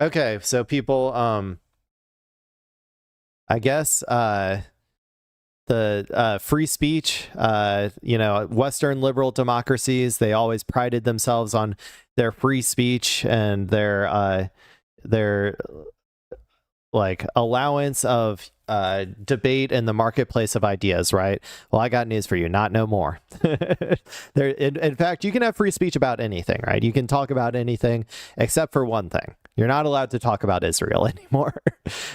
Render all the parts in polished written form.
Okay, so people, I guess, the free speech, Western liberal democracies, they always prided themselves on their free speech and their like allowance of debate in the marketplace of ideas, right? Well, I got news for you, not no more. In fact, you can have free speech about anything, right? You can talk about anything except for one thing. You're not allowed to talk about Israel anymore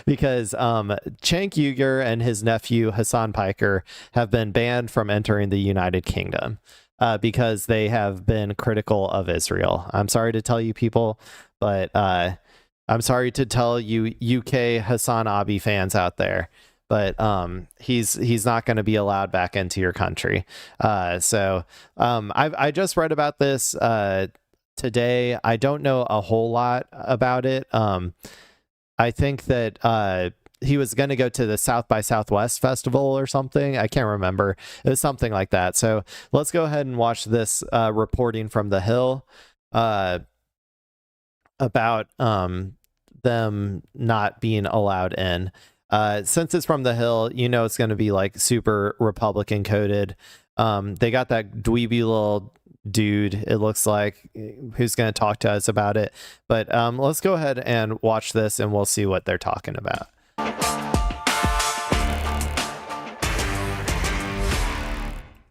because Cenk Uygur and his nephew Hasan Piker have been banned from entering the United Kingdom because they have been critical of Israel. I'm sorry to tell you people, but I'm sorry to tell you UK Hassan Abi fans out there, but he's not going to be allowed back into your country. I just read about this today. I don't know a whole lot about it. I think that he was going to go to the South by Southwest festival or something. I can't remember. It was something like that. So let's go ahead and watch this reporting from The Hill about them not being allowed in. Since it's from The Hill, it's going to be like super Republican coded. They got that dweeby little dude, it looks like, who's going to talk to us about it. But let's go ahead and watch this and we'll see what they're talking about.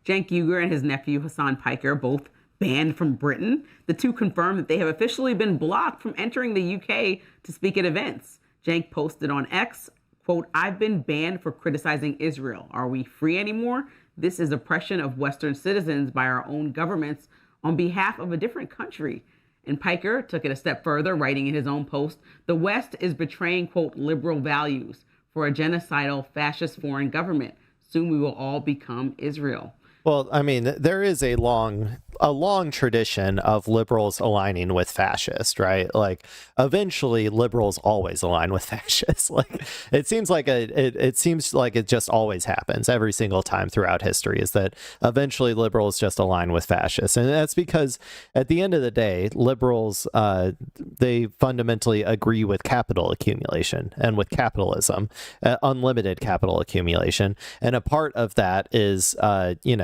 Cenk Uygur and his nephew Hasan Piker both banned from Britain. The two confirmed that they have officially been blocked from entering the UK to speak at events. Cenk posted on X, quote, "I've been banned for criticizing Israel. Are we free anymore? This is oppression of Western citizens by our own governments on behalf of a different country." And Piker took it a step further, writing in his own post, "The West is betraying, quote, liberal values for a genocidal fascist foreign government. Soon we will all become Israel." Well, I mean, there is a long tradition of liberals aligning with fascists, right? Like, eventually, liberals always align with fascists. Like, it seems like it just always happens every single time throughout history. Is that eventually liberals just align with fascists, and that's because at the end of the day, liberals they fundamentally agree with capital accumulation and with capitalism, unlimited capital accumulation, and a part of that is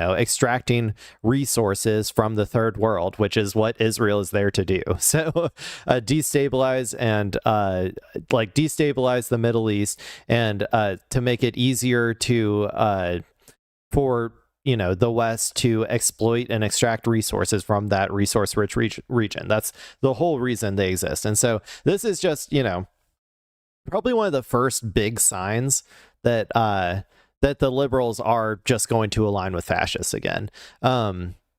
extracting resources from the third world, which is what Israel is there to do. So destabilize the Middle East and to make it easier for the West to exploit and extract resources from that resource rich region. That's the whole reason they exist. And so this is just probably one of the first big signs that that the liberals are just going to align with fascists again.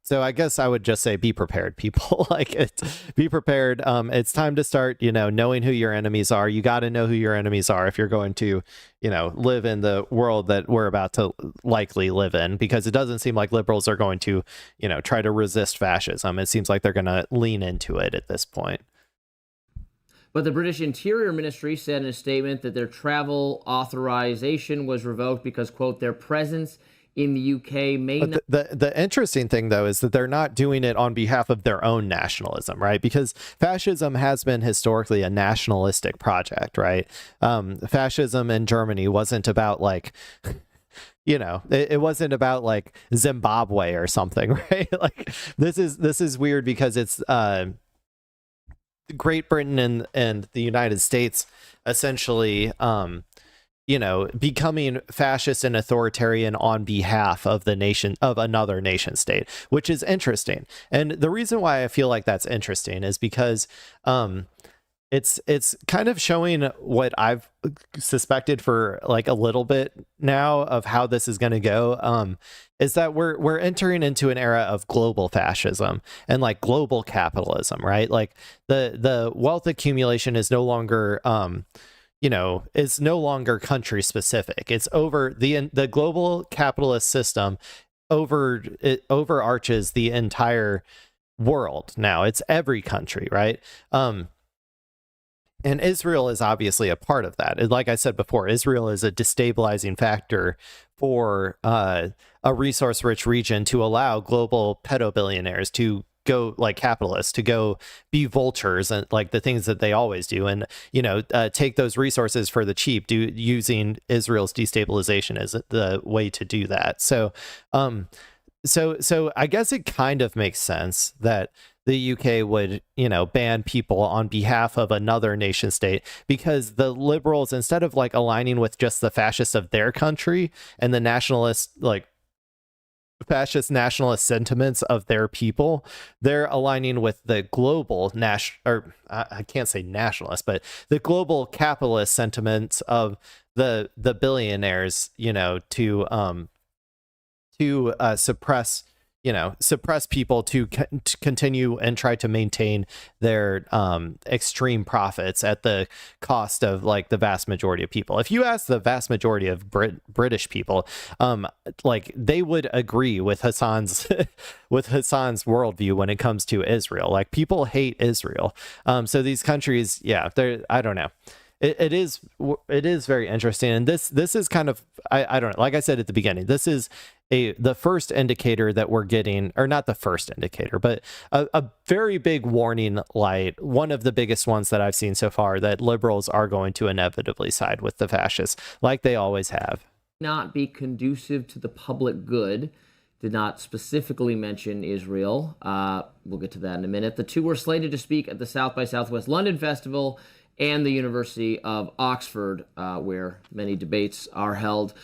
So I guess I would just say, be prepared, people. Be prepared. It's time to start, knowing who your enemies are. You got to know who your enemies are if you're going to, live in the world that we're about to likely live in, because it doesn't seem like liberals are going to, try to resist fascism. It seems like they're going to lean into it at this point. But the British Interior Ministry said in a statement that their travel authorization was revoked because, quote, their presence in the UK may not... The interesting thing, though, is that they're not doing it on behalf of their own nationalism, right? Because fascism has been historically a nationalistic project, right? Fascism in Germany wasn't about it wasn't about like Zimbabwe or something, right? Like this is weird because it's Great Britain and the United States essentially becoming fascist and authoritarian on behalf of another nation state, which is interesting. And the reason why I feel like that's interesting is because it's kind of showing what I've suspected for like a little bit now of how this is going to go. Is that we're entering into an era of global fascism and like global capitalism, right? Like the wealth accumulation is no longer is no longer country specific. It's over the global capitalist system overarches the entire world now. It's every country, right? And Israel is obviously a part of that. Like I said before, Israel is a destabilizing factor for a resource-rich region to allow global pedobillionaires to go like capitalists, to go be vultures and like the things that they always do, and take those resources for the cheap, using Israel's destabilization as the way to do that. So I guess it kind of makes sense that the UK would, ban people on behalf of another nation state, because the liberals, instead of like aligning with just the fascists of their country and the fascist nationalist sentiments of their people, they're aligning with the global I can't say nationalist, but the global capitalist sentiments of the billionaires, to suppress people to continue and try to maintain their extreme profits at the cost of like the vast majority of people. If you ask the vast majority of British people, like they would agree with Hasan's worldview when it comes to Israel. Like people hate Israel. So these countries, I don't know. It is very interesting, and this is kind of I don't know. Like I said at the beginning, this is the first indicator that we're getting, or not the first indicator, but a very big warning light. One of the biggest ones that I've seen so far, that liberals are going to inevitably side with the fascists, like they always have. Not be conducive to the public good. Did not specifically mention Israel. We'll get to that in a minute. The two were slated to speak at the South by Southwest London Festival and the University of Oxford, where many debates are held.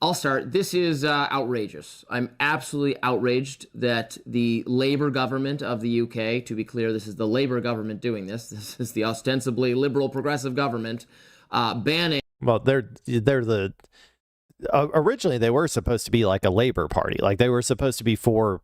I'll start. This is outrageous. I'm absolutely outraged that the Labour government of the UK, to be clear, this is the Labour government doing this. This is the ostensibly liberal progressive government banning. Well, they're the originally they were supposed to be like a labor party, like they were supposed to be for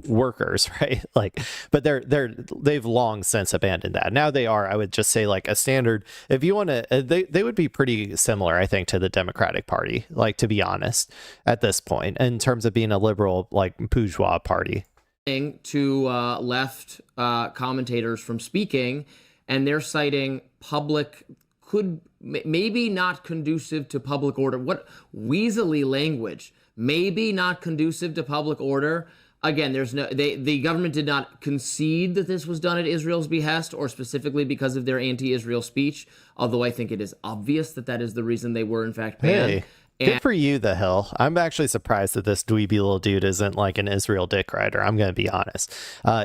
workers, right? Like, but they've long since abandoned that. Now they are, I would just say, like a standard, if you want to, they would be pretty similar, I think, to the Democratic Party, like, to be honest, at this point, in terms of being a liberal, like, bourgeois party. To left commentators from speaking, and they're citing public could maybe not conducive to public order. What weaselly language? Maybe not conducive to public order. Again, the government did not concede that this was done at Israel's behest or specifically because of their anti-Israel speech, although I think it is obvious that that is the reason they were in fact banned. Hey. Good for you, the hill. I'm actually surprised that this dweeby little dude isn't like an Israel dick rider. I'm going to be honest.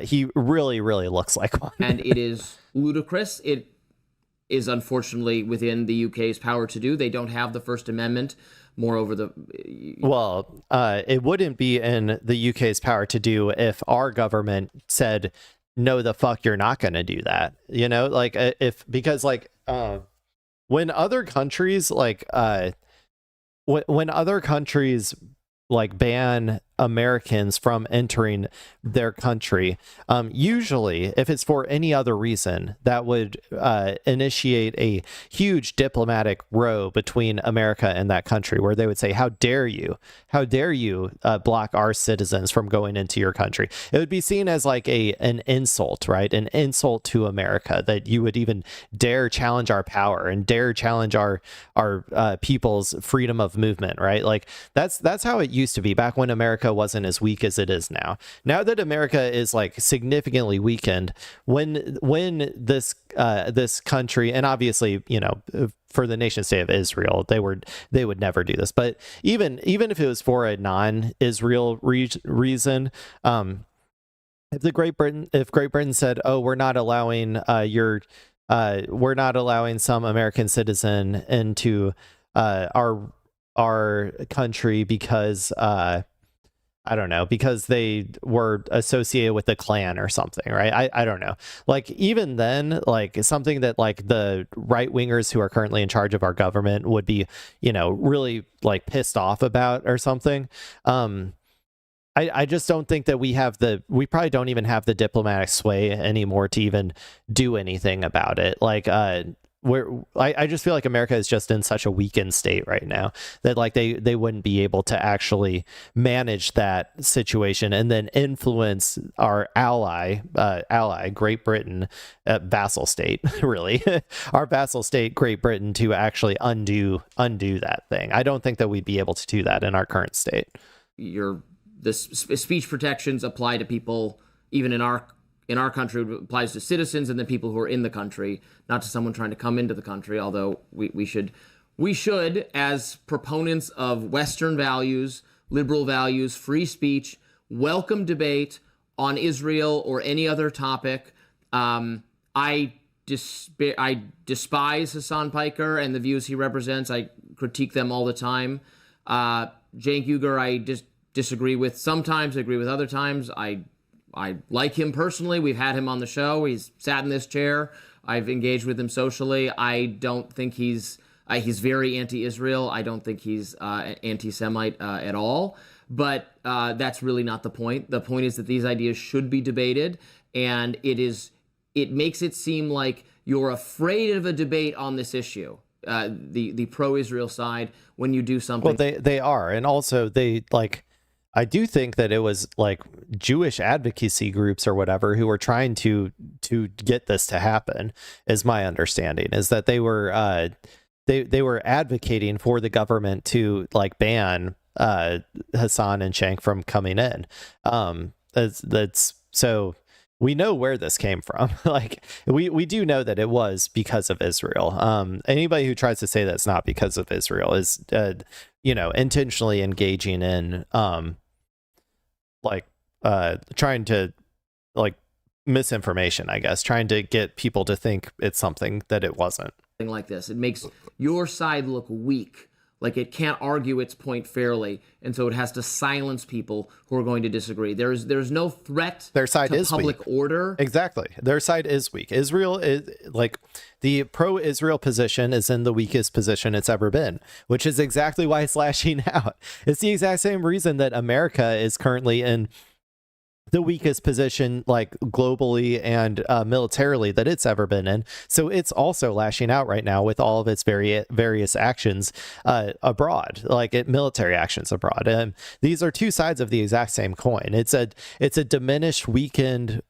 He really, really looks like one. And it is ludicrous. It is unfortunately within the UK's power to do. They don't have the First Amendment. Moreover, it wouldn't be in the UK's power to do if our government said, no, the fuck, you're not going to do that. When other countries when other countries like ban Americans from entering their country, usually if it's for any other reason, that would initiate a huge diplomatic row between America and that country, where they would say, how dare you block our citizens from going into your country. It would be seen as like an insult, right? An insult to America, that you would even dare challenge our power and dare challenge our people's freedom of movement, right? Like that's how it used to be back when America wasn't as weak as it is now. Now that America is like significantly weakened, when this country, and obviously, for the nation state of Israel, they would never do this, but even if it was for a non-Israel reason, if Great Britain said, oh, we're not allowing some American citizen into our country because I don't know, because they were associated with the Klan or something, right? I don't know. Like, even then, like, something that like the right wingers who are currently in charge of our government would be, really like pissed off about or something. I just don't think that we probably don't even have the diplomatic sway anymore to even do anything about it. Like, I just feel like America is just in such a weakened state right now that like they wouldn't be able to actually manage that situation and then influence our ally Great Britain, vassal state, really, our vassal state Great Britain, to actually undo that thing. I don't think that we'd be able to do that in our current state. The speech protections apply to people even in our in our country applies to citizens and then people who are in the country, not to someone trying to come into the country. Although we should, as proponents of Western values, liberal values, free speech, welcome debate on Israel or any other topic. I despise Hasan Piker and the views he represents. I critique them all the time. Cenk Uygur, I disagree with sometimes, agree with other times. I like him personally. We've had him on the show. He's sat in this chair. I've engaged with him socially. I don't think he's very anti-Israel. I don't think he's anti-Semite at all. But that's really not the point. The point is that these ideas should be debated, and it makes it seem like you're afraid of a debate on this issue, the pro-Israel side, when you do something. Well, they are, and also I do think that it was like Jewish advocacy groups or whatever who were trying to get this to happen, is my understanding, is that they were they were advocating for the government to like ban Hasan and Cenk from coming in. That's so we know where this came from. Like we do know that it was because of Israel. Anybody who tries to say that's not because of Israel is intentionally engaging in trying to misinformation, I guess, trying to get people to think it's something that it wasn't. Like this, it makes your side look weak, like it can't argue its point fairly, and so it has to silence people who are going to disagree. There's no threat. Their side to is public weak. Order. Exactly, their side is weak. Israel is like the pro-Israel position is in the weakest position it's ever been, which is exactly why it's lashing out. It's the exact same reason that America is currently in the weakest position, like globally and militarily, that it's ever been in. So it's also lashing out right now with all of its various actions abroad, military actions abroad. And these are two sides of the exact same coin. It's a diminished, weakened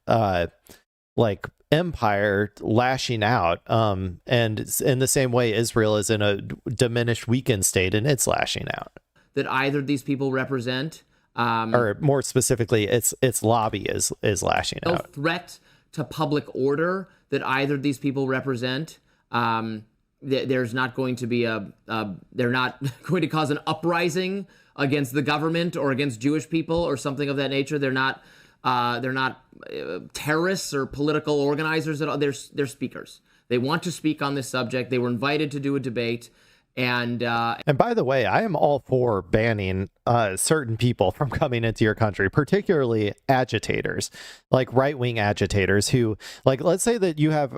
empire lashing out, and in the same way Israel is in a diminished, weakened state and it's lashing out. That either of these people represent. Or more specifically, its lobby is lashing out. No threat to public order that either of these people represent. There's not going to be they're not going to cause an uprising against the government or against Jewish people or something of that nature. They're not terrorists or political organizers at all. They're speakers. They want to speak on this subject. They were invited to do a debate. And by the way, I am all for banning certain people from coming into your country, particularly agitators, like right-wing agitators who, let's say that you have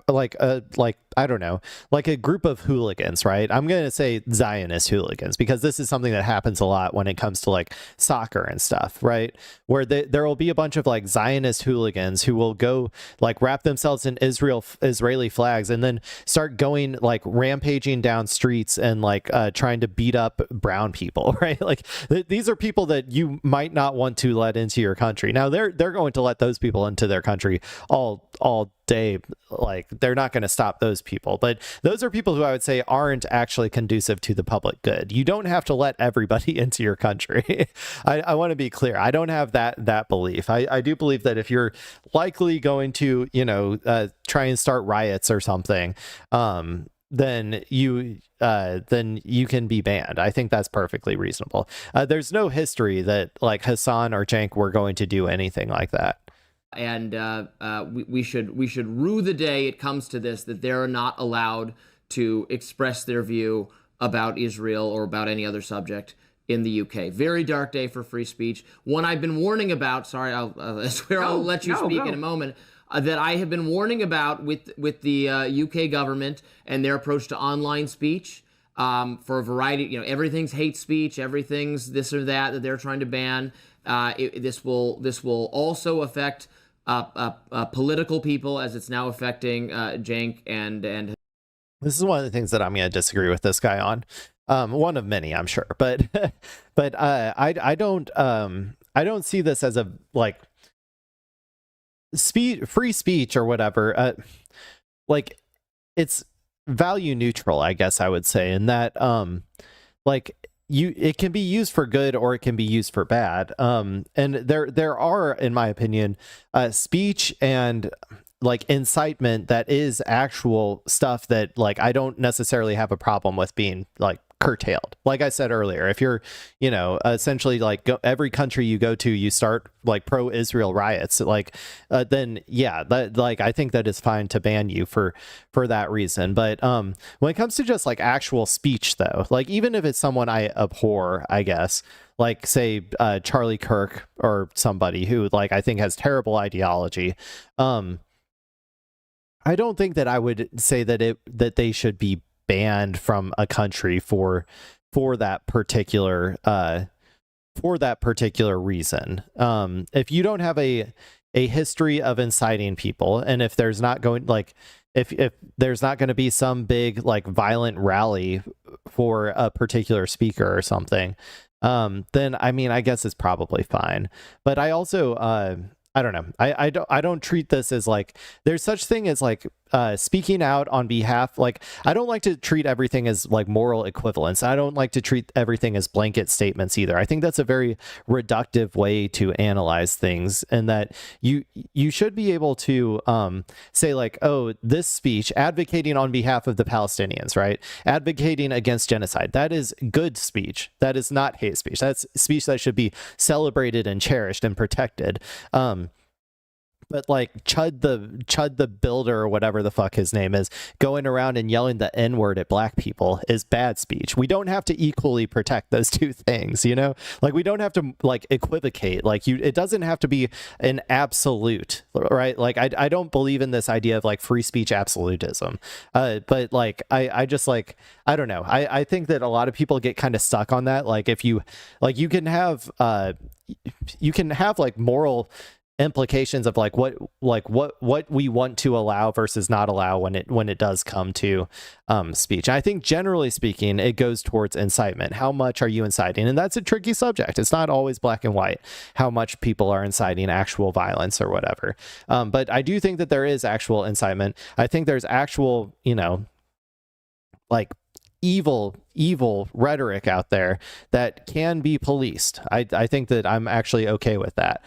I don't know, like a group of hooligans, right? I'm going to say Zionist hooligans because this is something that happens a lot when it comes to soccer and stuff, right? Where there will be a bunch of Zionist hooligans who will go wrap themselves in Israeli flags and then start going rampaging down streets and trying to beat up brown people, right? These are people that you might not want to let into your country. Now they're going to let those people into their country all day. They're not going to stop those people, but those are people who I would say aren't actually conducive to the public good. You don't have to let everybody into your country. I want to be clear. I don't have that belief. I do believe that if you're likely going to try and start riots or something, then you can be banned. I think that's perfectly reasonable. There's no history that Hasan or Cenk were going to do anything like that. And we should rue the day it comes to this, that they're not allowed to express their view about Israel or about any other subject in the UK. Very dark day for free speech. One I've been warning about. Sorry, I swear I'll let you speak in a moment. That I have been warning about with the UK government and their approach to online speech for a variety. Everything's hate speech, everything's this or that they're trying to ban. This will also affect political people, as it's now affecting Cenk and. This is one of the things that I'm going to disagree with this guy on. One of many, I'm sure, but I don't see this as a free speech or whatever. It's value neutral, I guess I would say, in that it can be used for good or it can be used for bad. And there are, in my opinion, speech and like incitement that is actual stuff that like I don't necessarily have a problem with being like curtailed. Like I said earlier, if you're, essentially like every country you go to, you start like pro-Israel riots, like then yeah, that like I think that is fine to ban you for that reason. But when it comes to just like actual speech though, like even if it's someone I abhor, I guess, like say Charlie Kirk or somebody who like I think has terrible ideology, I don't think that I would say that they should be banned from a country for that particular reason. If you don't have a history of inciting people, and if there's not going like if there's not going to be some big like violent rally for a particular speaker or something, then I mean I guess it's probably fine. But I also I don't know. I don't treat this as like there's such thing as like speaking out on behalf. Like I don't like to treat everything as like moral equivalence. I don't like to treat everything as blanket statements either. I think that's a very reductive way to analyze things, and that you should be able to say like, oh, this speech advocating on behalf of the Palestinians, right? Advocating against genocide. That is good speech. That is not hate speech. That's speech that should be celebrated and cherished and protected. But like Chud the Builder or whatever the fuck his name is, going around and yelling the N-word at black people is bad speech. We don't have to equally protect those two things, Like we don't have to like equivocate. Like it doesn't have to be an absolute, right? Like I don't believe in this idea of like free speech absolutism. But like I just like I don't know. I think that a lot of people get kind of stuck on that. Like if you like you can have like moral implications of like what we want to allow versus not allow when it does come to speech. And I think generally speaking, it goes towards incitement. How much are you inciting? And that's a tricky subject. It's not always black and white, how much people are inciting actual violence or whatever. But I do think that there is actual incitement. I think there's actual, like evil rhetoric out there that can be policed. I think that I'm actually okay with that.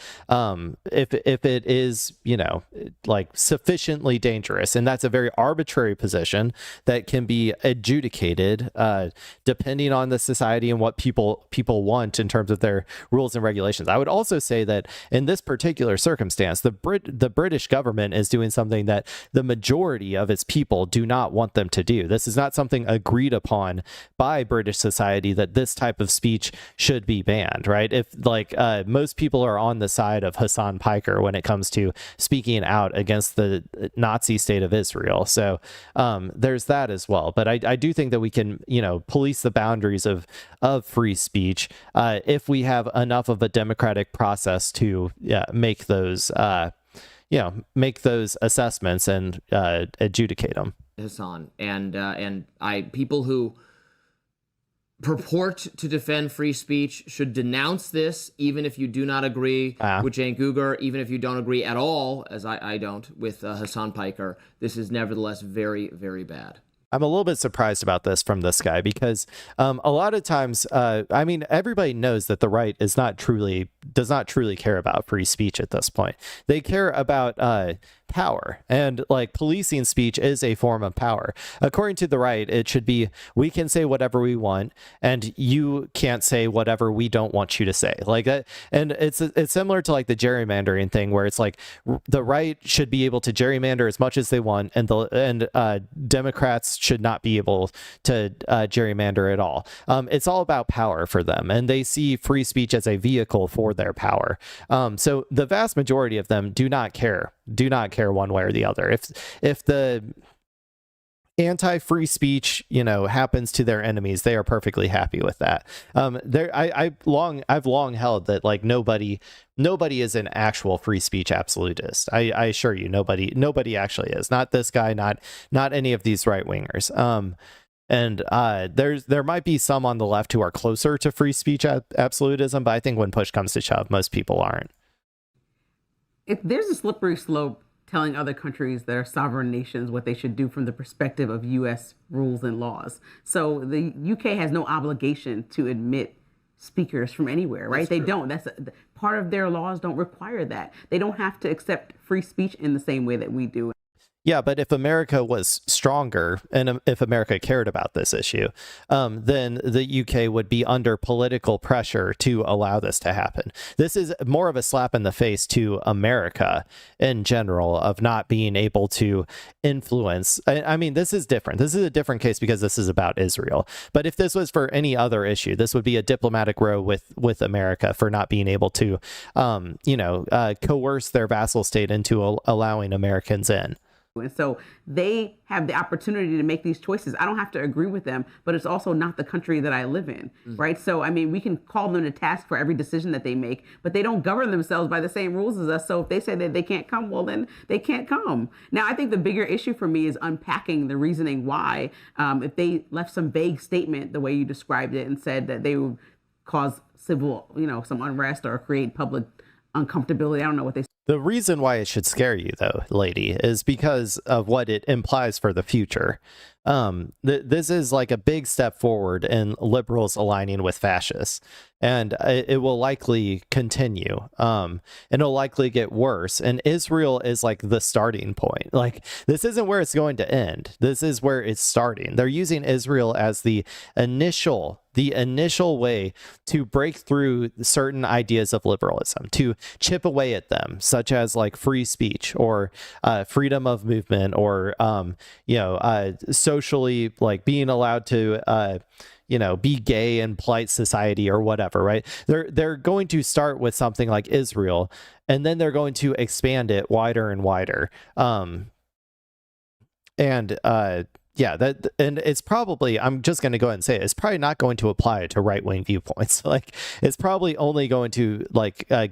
If it is, like sufficiently dangerous, and that's a very arbitrary position that can be adjudicated depending on the society and what people want in terms of their rules and regulations. I would also say that in this particular circumstance, the British government is doing something that the majority of its people do not want them to do. This is not something agreed upon by British society, that this type of speech should be banned, right? If like most people are on the side of Hasan Piker when it comes to speaking out against the Nazi state of Israel. So there's that as well. But I do think that we can, police the boundaries of free speech if we have enough of a democratic process to make those assessments and adjudicate them. Hasan, and people who purport to defend free speech should denounce this, even if you do not agree with Cenk Uygur, even if you don't agree at all, as I don't, with Hasan Piker. This is nevertheless very, very bad. I'm a little bit surprised about this from this guy because a lot of times, I mean, everybody knows that the right does not truly care about free speech at this point. They care about power, and like policing speech is a form of power. According to the right, it should be, we can say whatever we want and you can't say whatever we don't want you to say, like that. And it's similar to like the gerrymandering thing, where it's like the right should be able to gerrymander as much as they want, and Democrats should not be able to gerrymander at all. It's all about power for them, and they see free speech as a vehicle for their power. So the vast majority of them do not care one way or the other. If the anti-free speech, happens to their enemies, they are perfectly happy with that. I've long held that like nobody is an actual free speech absolutist. I assure you, nobody actually is. Not this guy, not any of these right wingers. And there might be some on the left who are closer to free speech absolutism, but I think when push comes to shove, most people aren't. There's a slippery slope telling other countries that are sovereign nations what they should do from the perspective of U.S. rules and laws. So the UK has no obligation to admit speakers from anywhere, right? They don't. That's part of their laws don't require that. They don't have to accept free speech in the same way that we do. Yeah, but if America was stronger and if America cared about this issue, then the UK would be under political pressure to allow this to happen. This is more of a slap in the face to America in general of not being able to influence. I mean, this is different. This is a different case because this is about Israel. But if this was for any other issue, this would be a diplomatic row with America for not being able to, coerce their vassal state into allowing Americans in. And so they have the opportunity to make these choices. I don't have to agree with them, but it's also not the country that I live in, right? So, I mean, we can call them to task for every decision that they make, but they don't govern themselves by the same rules as us. So if they say that they can't come, well, then they can't come. Now, I think the bigger issue for me is unpacking the reasoning why. If they left some vague statement, the way you described it, and said that they would cause civil, some unrest or create public uncomfortability. I don't know what they. The reason why it should scare you, though, lady, is because of what it implies for the future. This is like a big step forward in liberals aligning with fascists, and it will likely continue. And it'll likely get worse. And Israel is like the starting point. Like, this isn't where it's going to end. This is where it's starting. They're using Israel as the initial way to break through certain ideas of liberalism, to chip away at them, such as like free speech or freedom of movement or socially, like being allowed to be gay in polite society or whatever, right? They're going to start with something like Israel, and then they're going to expand it wider and wider. And it's probably, I'm just going to go ahead and say it's probably not going to apply to right-wing viewpoints. Like, it's probably only going to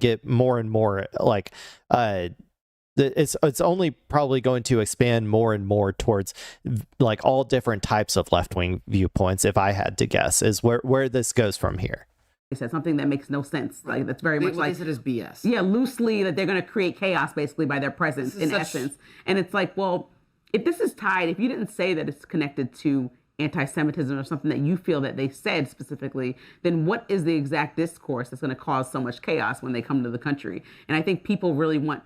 get more and more it's only probably going to expand more and more towards like all different types of left-wing viewpoints, if I had to guess, is where this goes from here. They said something that makes no sense. Like, that's very much like, they said is BS. Yeah, loosely, that they're going to create chaos basically by their presence in essence. And it's like, well, if this is tied, if you didn't say that it's connected to anti-Semitism or something that you feel that they said specifically, then what is the exact discourse that's going to cause so much chaos when they come to the country? And I think people really want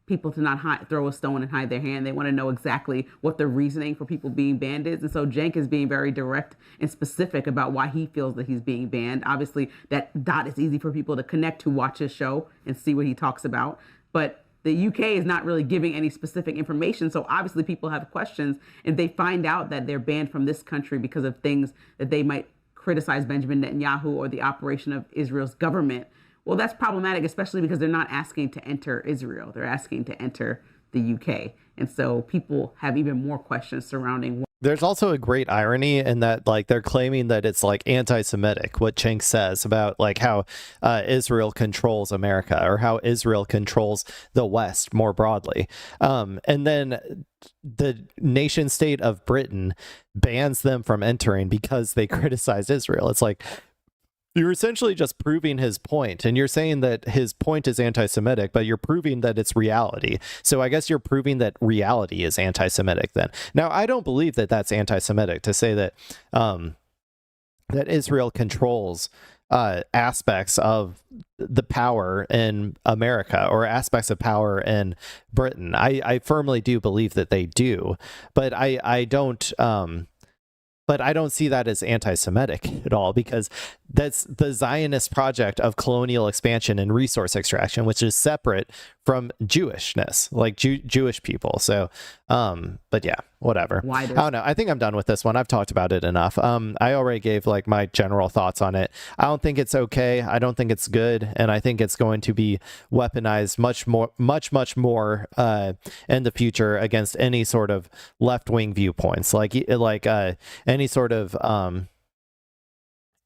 people to not throw a stone and hide their hand. They want to know exactly what the reasoning for people being banned is. And so Cenk is being very direct and specific about why he feels that he's being banned. Obviously, that dot is easy for people to connect to watch his show and see what he talks about. But the UK is not really giving any specific information. So obviously people have questions. If they find out that they're banned from this country because of things that they might criticize Benjamin Netanyahu or the operation of Israel's government, well, that's problematic, especially because they're not asking to enter Israel. They're asking to enter the UK. And so people have even more questions surrounding. There's also a great irony in that, like, they're claiming that it's like anti-Semitic, what Cenk says about like how Israel controls America or how Israel controls the West more broadly. And then the nation state of Britain bans them from entering because they criticized Israel. It's like, you're essentially just proving his point, and you're saying that his point is anti-Semitic, but you're proving that it's reality. So I guess you're proving that reality is anti-Semitic then. Now, I don't believe that that's anti-Semitic to say that that Israel controls aspects of the power in America or aspects of power in Britain. I firmly do believe that they do, but I don't. But I don't see that as anti-Semitic at all, because that's the Zionist project of colonial expansion and resource extraction, which is separate from Jewishness, like Jewish people. So, but yeah, whatever. I don't know. I think I'm done with this one. I've talked about it enough. I already gave like my general thoughts on it. I don't think it's okay. I don't think it's good. And I think it's going to be weaponized much more in the future against any sort of left-wing viewpoints, like any sort of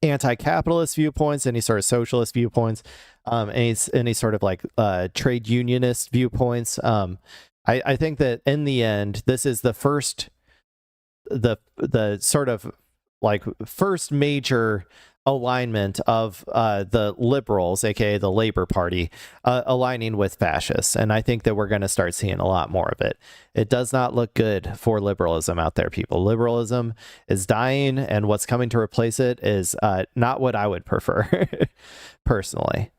anti-capitalist viewpoints, any sort of socialist viewpoints, any sort of like trade unionist viewpoints. I think that in the end, this is the first major alignment of the liberals, aka the Labor Party, aligning with fascists. And I think that we're going to start seeing a lot more of it. It does not look good for liberalism out there, people. Liberalism is dying, and what's coming to replace it is not what I would prefer personally.